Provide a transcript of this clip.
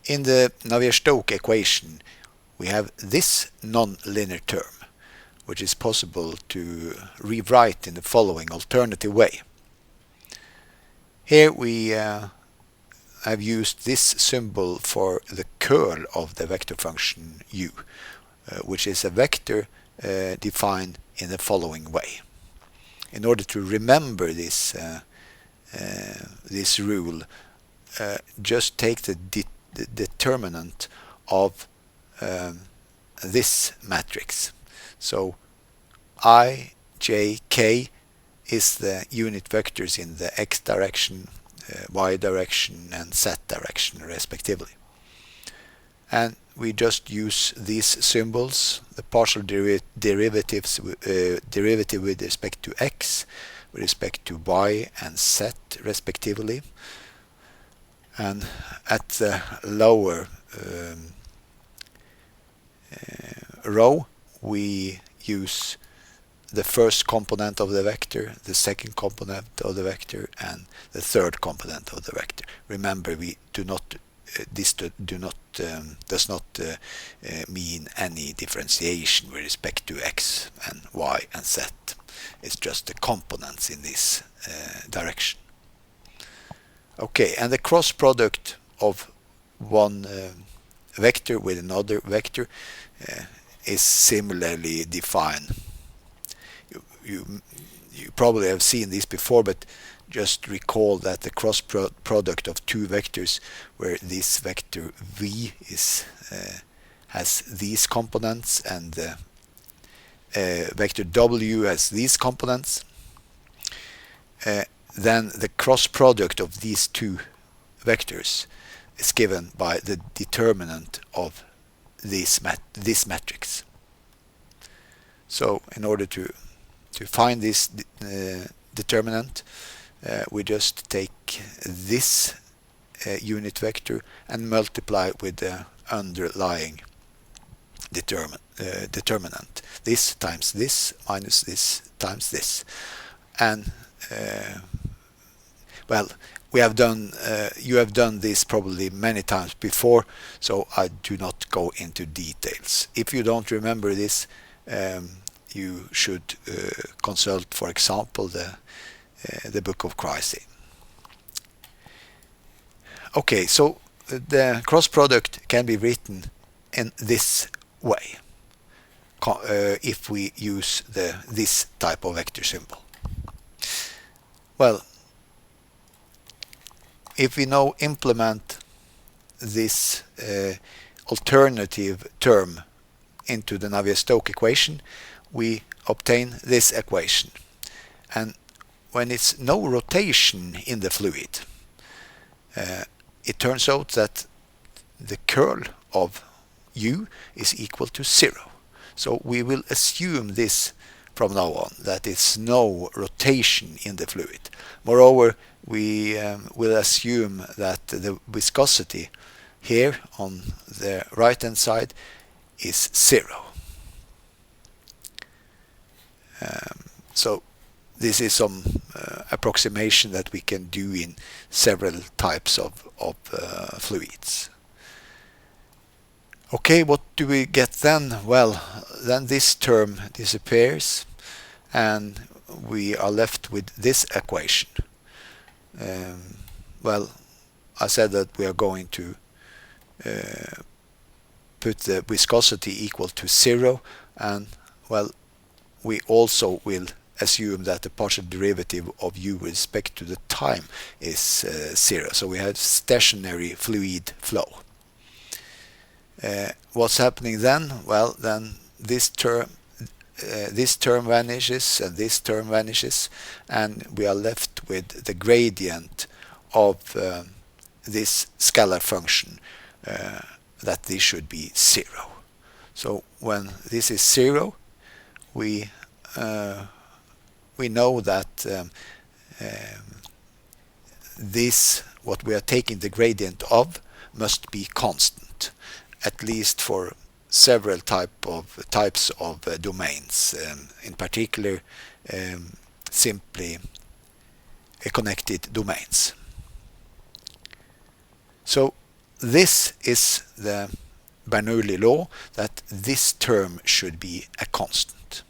In the Navier-Stokes equation, we have this non-linear term, which is possible to rewrite in the following alternative way. Here we have used this symbol for the curl of the vector function u, which is a vector defined in the following way. In order to remember this rule, just take the determinant of this matrix. So I, j, k is the unit vectors in the x direction, y direction and z direction respectively. And we just use these symbols, the partial derivative with respect to x, with respect to y and z respectively. And at the lower row we use the first component of the vector, the second component of the vector, and the third component of the vector. Remember, we do not does not mean any differentiation with respect to x and y and z. It's just the components in this direction. Okay, and the cross product of one vector with another vector is similarly defined. You probably have seen this before, but just recall that the cross product of two vectors, where this vector v has these components and the vector w has these components, then the cross product of these two vectors is given by the determinant of this matrix. So in order to find this determinant, we just take this unit vector and multiply with the underlying determinant. This times this minus this times this. And well, we have done you have done this probably many times before, so I do not go into details. If you don't remember this, you should consult, for example, the book of Christy. Okay, so the cross product can be written in this way if we use this type of vector symbol. Well, if we now implement this alternative term into the Navier-Stokes equation, we obtain this equation. And when it's no rotation in the fluid, it turns out that the curl of u is equal to 0. So we will assume this from now on, that it's no rotation in the fluid. Moreover, we will assume that the viscosity here on the right hand side is 0. So this is some approximation that we can do in several types of fluids. Okay, what do we get then? Well, then this term disappears and we are left with this equation. Well, I said that we are going to put the viscosity equal to 0, and well, we also will assume that the partial derivative of u with respect to the time is 0. So we have stationary fluid flow. What's happening then? Well, then this term vanishes and this term vanishes, and we are left with the gradient of this scalar function, that this should be 0. So when this is 0, we know that this, what we are taking the gradient of, must be constant, at least for several types of domains, in particular simply connected domains. So this is the Bernoulli law, that this term should be a constant.